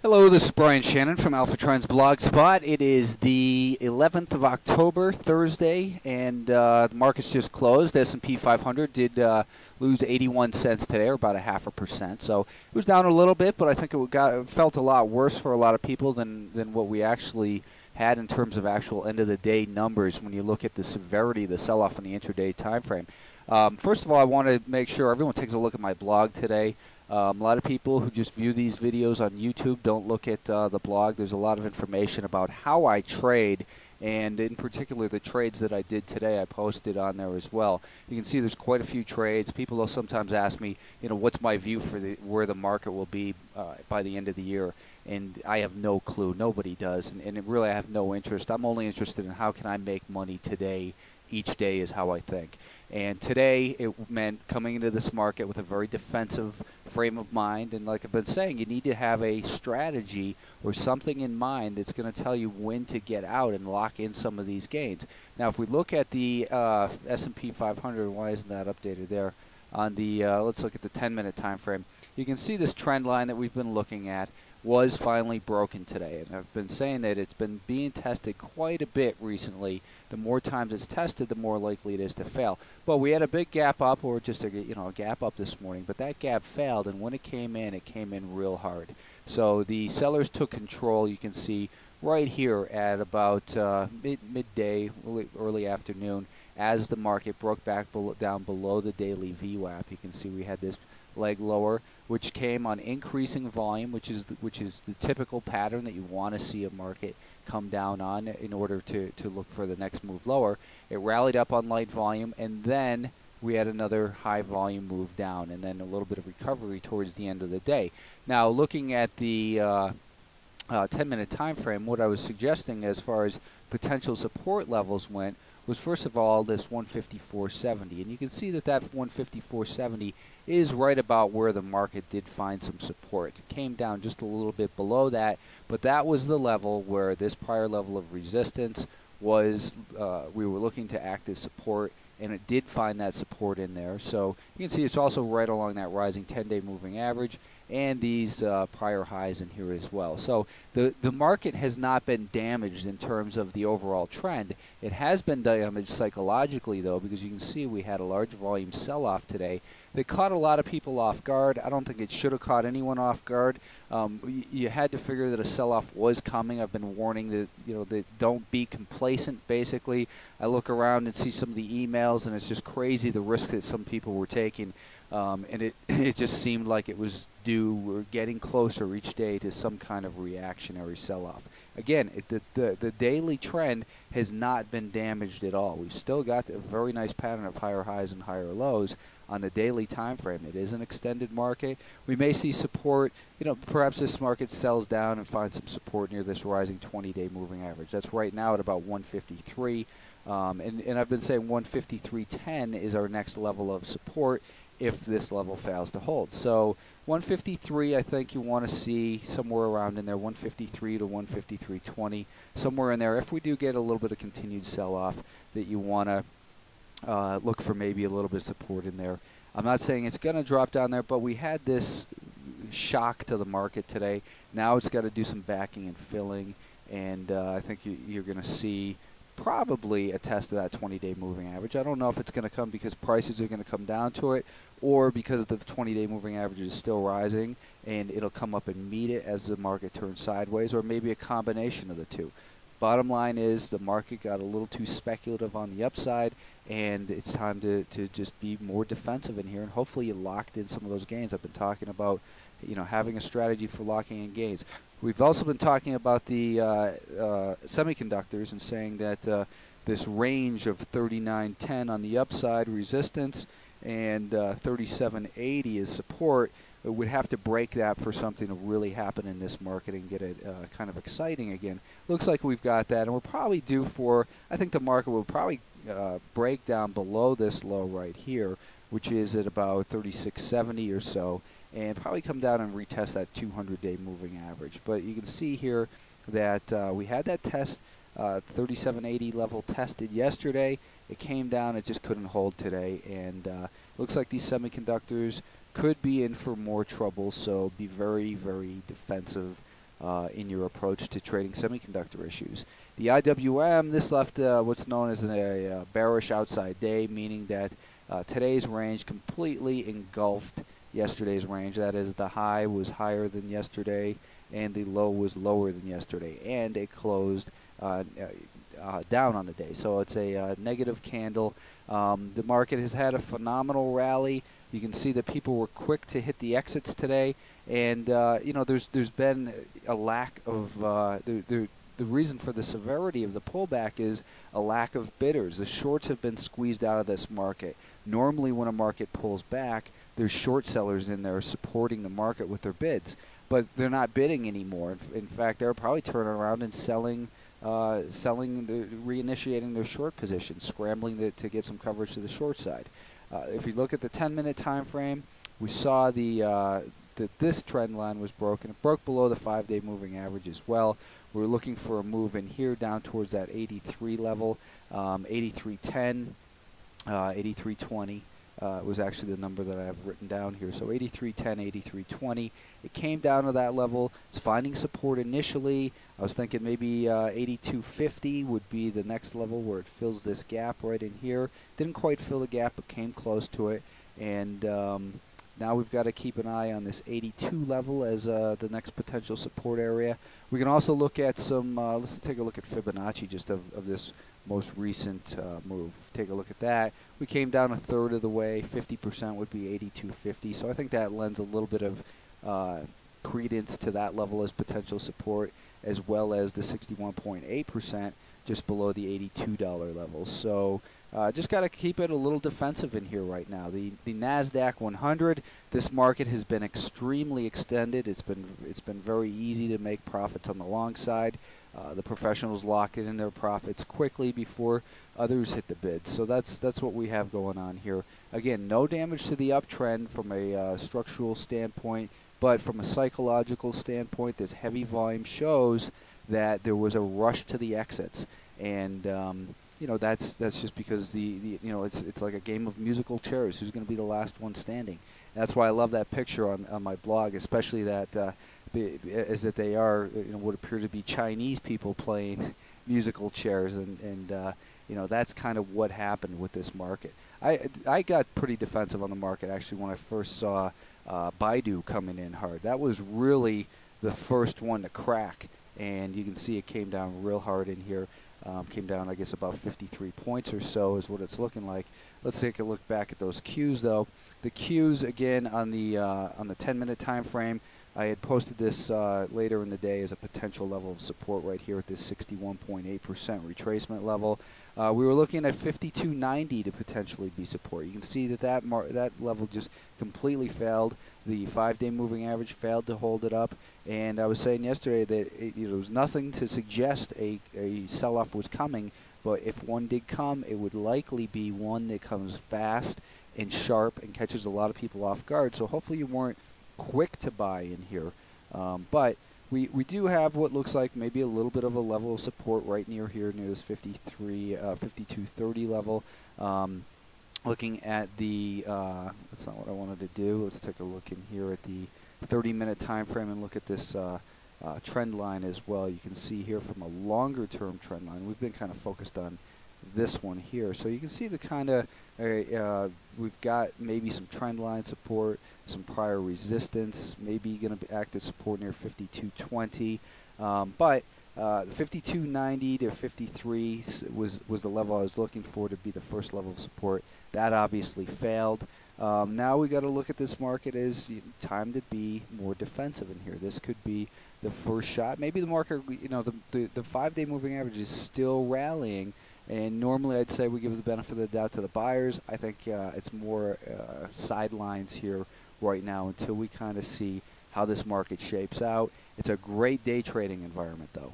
Hello, this is Brian Shannon from Alpha Trends Blogspot. It is the 11th of October, Thursday, and the market's just closed. S&P 500 did lose 81 cents today, or about a 0.5%. So it was down a little bit, but I think it felt a lot worse for a lot of people than what we actually had in terms of actual end-of-the-day numbers when you look at the severity of the sell-off in the intraday time frame. First of all, I want to make sure everyone takes a look at my blog today. A lot of people who just view these videos on YouTube don't look at the blog. There's a lot of information about how I trade, and in particular the trades that I did today I posted on there as well. You can see there's quite a few trades. People will sometimes ask me, what's my view for where the market will be by the end of the year, and I have no clue. Nobody does, and really I have no interest. I'm only interested in how can I make money today. Each day is how I think. And today it meant coming into this market with a very defensive frame of mind. And like I've been saying, you need to have a strategy or something in mind that's going to tell you when to get out and lock in some of these gains. Now, if we look at the S&P 500, why isn't that updated there? On the let's look at the 10-minute time frame. You can see this trend line that we've been looking at was finally broken today, and I've been saying that it's been being tested quite a bit recently. The more times it's tested, the more likely it is to fail. But we had a big gap up, or just a gap up this morning, but that gap failed, and when it came in real hard. So the sellers took control. You can see right here at about midday, early afternoon, as the market broke back down below the daily VWAP. You can see we had this leg lower, which came on increasing volume, which is the typical pattern that you want to see a market come down on in order to look for the next move lower. It rallied up on light volume, and then we had another high volume move down, and then a little bit of recovery towards the end of the day. Now, looking at the 10-minute time frame, what I was suggesting as far as potential support levels went was, first of all, this 154.70, and you can see that 154.70 is right about where the market did find some support. It came down just a little bit below that, but that was the level where this prior level of resistance was, we were looking to act as support, and it did find that support in there. So you can see it's also right along that rising 10-day moving average, and these prior highs in here as well. So the market has not been damaged in terms of the overall trend. It has been damaged psychologically, though, because you can see we had a large volume sell-off today that caught a lot of people off guard. I don't think it should have caught anyone off guard. You had to figure that a sell-off was coming. I've been warning that, that don't be complacent, basically. I look around and see some of the emails, and it's just crazy the risk that some people were taking. And it just seemed like it was due or getting closer each day to some kind of reactionary sell-off. Again, the daily trend has not been damaged at all. We've still got a very nice pattern of higher highs and higher lows on the daily time frame. It is an extended market. We may see support. Perhaps this market sells down and finds some support near this rising 20-day moving average. That's right now at about 153. And I've been saying 153.10 is our next level of support if this level fails to hold. So 153, I think you want to see somewhere around in there, 153 to 153.20, somewhere in there. If we do get a little bit of continued sell-off, that you want to look for maybe a little bit of support in there. I'm not saying it's going to drop down there, but we had this shock to the market today. Now it's got to do some backing and filling, and I think you're going to see probably a test of that 20-day moving average. I don't know if it's going to come because prices are going to come down to it, or because the 20-day moving average is still rising and it'll come up and meet it as the market turns sideways, or maybe a combination of the two. Bottom line is the market got a little too speculative on the upside, and it's time to just be more defensive in here, and hopefully you locked in some of those gains. I've been talking about having a strategy for locking in gains. We've also been talking about the semiconductors and saying that this range of 39.10 on the upside resistance and 37.80 is support. It would have to break that for something to really happen in this market and get it kind of exciting again. Looks like we've got that, and we're probably due for, I think the market will probably break down below this low right here, which is at about 36.70 or so, and probably come down and retest that 200-day moving average. But you can see here that we had that test, 37.80 level tested yesterday. It came down, it just couldn't hold today, and looks like these semiconductors could be in for more trouble, so be very, very defensive in your approach to trading semiconductor issues. The IWM, this left what's known as a bearish outside day, meaning that today's range completely engulfed yesterday's range. That is, the high was higher than yesterday and the low was lower than yesterday, and it closed down on the day. So it's a negative candle. The market has had a phenomenal rally. You can see that people were quick to hit the exits today, and you know, there's been a lack of the reason for the severity of the pullback is a lack of bidders. The shorts have been squeezed out of this market. Normally when a market pulls back, there's short sellers in there supporting the market with their bids, but they're not bidding anymore. In fact, they're probably turning around and reinitiating their short positions, scrambling to get some coverage to the short side. If you look at the 10-minute time frame, we saw that this trend line was broken. It broke below the 5-day moving average as well. We're looking for a move in here down towards that 83 level, 83.10, 83.20. Was actually the number that I have written down here. So 83.10, 83.20. It came down to that level. It's finding support initially. I was thinking maybe 82.50 would be the next level where it fills this gap right in here. Didn't quite fill the gap, but came close to it. And now we've got to keep an eye on this 82 level as the next potential support area. We can also look at some, let's take a look at Fibonacci just of this most recent move. Take a look at that. We came down a third of the way. 50% would be 82.50. So I think that lends a little bit of credence to that level as potential support, as well as the 61.8% just below the $82 level. So just got to keep it a little defensive in here right now. The NASDAQ 100, this market has been extremely extended. It's been very easy to make profits on the long side. The professionals lock in their profits quickly before others hit the bid. So that's what we have going on here. Again, no damage to the uptrend from a structural standpoint, but from a psychological standpoint, this heavy volume shows that there was a rush to the exits, and you know, that's just because you know, it's like a game of musical chairs. Who's going to be the last one standing? And that's why I love that picture on my blog, especially that is that they are, you know, what appear to be Chinese people playing musical chairs, and you know, that's kind of what happened with this market. I got pretty defensive on the market actually when I first saw Baidu coming in hard. That was really the first one to crack, and you can see it came down real hard in here. Came down, I guess, about 53 points or so is what it's looking like. Let's take a look back at those Qs, though. The Qs, again, on the 10-minute time frame, I had posted this later in the day as a potential level of support right here at this 61.8% retracement level. We were looking at 52.90 to potentially be support. You can see that level just completely failed. The 5-day moving average failed to hold it up, and I was saying yesterday that there was nothing to suggest a sell-off was coming, but if one did come, it would likely be one that comes fast and sharp and catches a lot of people off guard. So hopefully you weren't quick to buy in here, but we do have what looks like maybe a little bit of a level of support right near here, near this 52.30 level. Looking at the, that's not what I wanted to do. Let's take a look in here at the 30-minute time frame and look at this trend line as well. You can see here from a longer-term trend line, we've been kind of focused on this one here. So you can see the kind of, we've got maybe some trend line support, some prior resistance, maybe going to act as support near 52.20, but 52.90 to 53 was the level I was looking for to be the first level of support. That obviously failed. Now we got to look at this market as time to be more defensive in here. This could be the first shot. Maybe the market, you know, the 5-day moving average is still rallying, and normally I'd say we give the benefit of the doubt to the buyers. I think it's more sidelines here right now until we kind of see how this market shapes out. It's a great day trading environment, though.